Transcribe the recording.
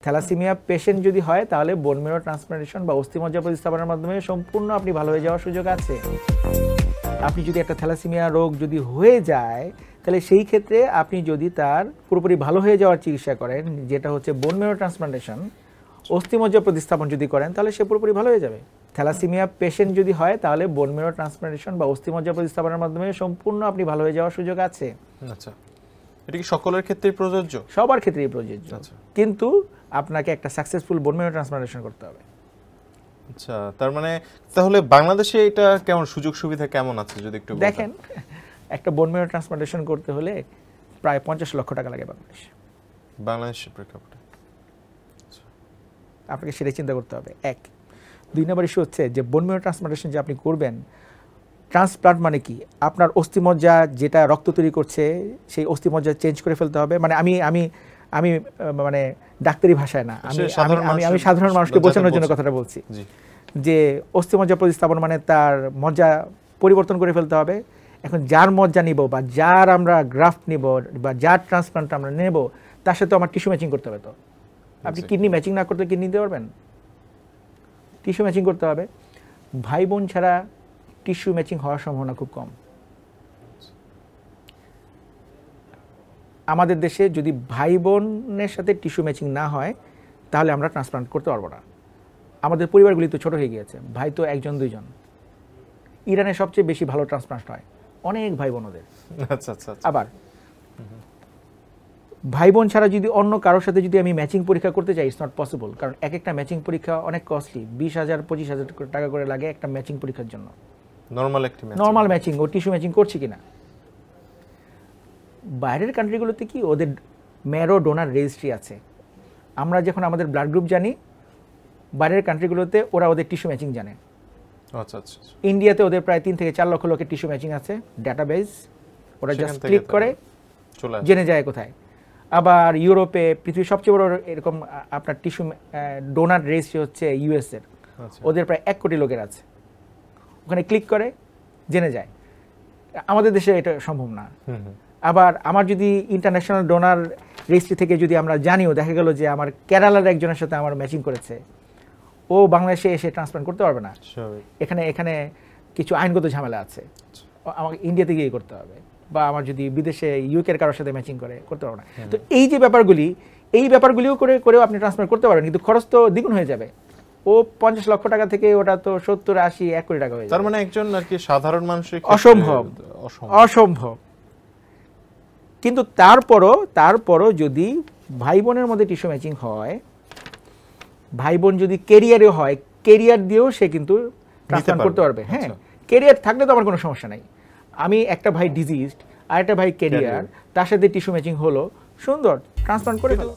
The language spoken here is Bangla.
থ্যালাসেমিয়া পেশেন্ট যদি হয় তাহলে বোন ম্যারো ট্রান্সপ্লান্টেশন বা অস্থিমজ্জা প্রতিস্থাপনের মাধ্যমে সম্পূর্ণ আপনি ভালো হয়ে যাওয়ার সুযোগ আছে। আপনি যদি একটা থ্যালাসেমিয়া রোগ যদি হয়ে যায় তাহলে সেই ক্ষেত্রে আপনি যদি তার পুরোপুরি ভালো হয়ে যাওয়ার চিকিৎসা করেন, যেটা হচ্ছে বোন ম্যারো ট্রান্সপ্লান্টেশন, অস্থিমজ্জা প্রতিস্থাপন যদি করেন তাহলে সে পুরোপুরি ভালো হয়ে যাবে। থ্যালাসেমিয়া পেশেন্ট যদি হয় তাহলে বোন ম্যারো ট্রান্সপ্লান্টেশন বা অস্থিমজ্জা প্রতিস্থাপনের মাধ্যমে সম্পূর্ণ আপনি ভালো হয়ে যাওয়ার সুযোগ আছে। আচ্ছা, এটা কি সকলের ক্ষেত্রেই প্রযোজ্য? সবার ক্ষেত্রেই প্রযোজ্য, কিন্তু আপনাকে একটা সাকসেসফুল বোন ম্যারো ট্রান্সপ্লান্টেশন করতে হবে। আচ্ছা, তার মানে তাহলে বাংলাদেশে এটা কেমন সুযোগ সুবিধা কেমন আছে যদি একটু দেখেন? একটা বোন ম্যারো ট্রান্সপ্লান্টেশন করতে হলে প্রায় 50 লক্ষ টাকা লাগে বাংলাদেশের প্রেক্ষাপটে। আপনাকে সেটাই চিন্তা করতে হবে। 1 2 নম্বর ইস্যু হচ্ছে যে বোন ম্যারো ট্রান্সপ্লান্টেশন যে আপনি করবেন, ট্রান্সপ্লান্ট মানে কি? আপনার অস্থিমজ্জা যেটা রক্ত তৈরি করছে সেই অস্থিমজ্জা চেঞ্জ করে ফেলতে হবে। মানে আমি মানে ডাক্তারি ভাষায় না, আমি সাধারণ মানুষকে বোঝানোর জন্য কথাটা বলছি যে অস্থিমজ্জা প্রতিস্থাপন মানে তার মজ্জা পরিবর্তন করে ফেলতে হবে। এখন যার মজ্জা নিব বা যার আমরা গ্রাফট নিব বা যার ট্রান্সপ্লান্ট আমরা নেব তার সাথে আমার টিস্যু ম্যাচিং করতে হবে। তো আপনি কিডনি ম্যাচিং না করতে কিডনি দিতে পারবেন? টিস্যু ম্যাচিং করতে হবে। ভাই বোন ছাড়া টিস্যু ম্যাচিং হওয়ার সম্ভাবনা খুব কম। আমাদের দেশে যদি ভাই বোনের সাথে টিস্যু ম্যাচিং না হয় তাহলে আমরা ট্রান্সপ্লান্ট করতে পারবো না। আমাদের পরিবারগুলি তো ছোট হয়ে গিয়েছে, ভাই তো 1 জন 2 জন। ইরানে সবচেয়ে বেশি ভালো ট্রান্সপ্লান্ট হয়, অনেক ভাই বোন ওদের। আচ্ছা আচ্ছা। আবার ভাই বোন ছাড়া যদি অন্য কারোর সাথে যদি আমি ম্যাচিং পরীক্ষা করতে চাই, ইটস নট পসিবল, কারণ এক একটা ম্যাচিং পরীক্ষা অনেক কস্টলি। 20,000 25,000 টাকা করে লাগে একটা ম্যাচিং পরীক্ষার জন্য। নর্মাল ম্যাচিং ও টিস্যু ম্যাচিং করছি কিনা। বাইরের কান্ট্রিগুলোতে কি ওদের ম্যারো ডোনার রেজিস্ট্রি আছে। আমরা যখন আমাদের ব্লাড গ্রুপ জানি, বাইরের কান্ট্রিগুলোতে ওরা ওদের টিস্যু ম্যাচিং জানে। আচ্ছা আচ্ছা। ইন্ডিয়াতে ওদের প্রায় 3 থেকে 4 লক্ষ লোকের টিস্যু ম্যাচিং আছে, ডাটাবেস। ওরা জাস্ট ক্লিক করে জেনে যায় কোথায়। আবার ইউরোপে পৃথিবীর সবচেয়ে বড় এরকম আপনার টিস্যু ডোনার রেজিস্ট্রি হচ্ছে ইউএস এর। ওদের প্রায় 1 কোটি লোকের আছে, ওখানে ক্লিক করে জেনে যায়। আমাদের দেশে এটা সম্ভব না। আবার আমার যদি ইন্টারন্যাশনাল ডোনার রেজিস্ট্রি থেকে যদি আমরা জানিও, দেখা গেল যে আমার কেরালার একজনের সাথে আমার ম্যাচিং করেছে, ও বাংলাদেশে এসে ট্রান্সপ্লান্ট করতে পারবে না। এখানে কিছু আইনগত ঝামেলা আছে, আমাকে ইন্ডিয়াতে গিয়ে করতে হবে, বা আমার যদি বিদেশে ইউকের কারোর সাথে ম্যাচিং করতে পারবো না। তো এই যে ব্যাপারগুলিও করেও আপনি ট্রান্সপ্লান্ট করতে পারবেন, কিন্তু খরচ তো দ্বিগুণ হয়ে যাবে। ও 50 লক্ষ টাকা থেকে ওটা তো 70 80 1 কোটি টাকা হয়ে যাবে। তার মানে একজন আর কি সাধারণ মানুষের অসম্ভব। কিন্তু তারপরও যদি ভাই বোনের মধ্যে টিস্যু ম্যাচিং হয়, ভাই বোন যদি কেরিয়ারেও হয়, কেরিয়ার দিয়েও সে কিন্তু ট্রান্সপ্লান্ট করতে পারবে। হ্যাঁ, কেরিয়ার থাকলে তো আমার কোনো সমস্যা নাই। আমি একটা ভাই ডিজিজড আর একটা ভাই কেরিয়ার, তার সাথে টিস্যু ম্যাচিং হলো, সুন্দর, ট্রান্সপ্লান্ট করে ফেলো।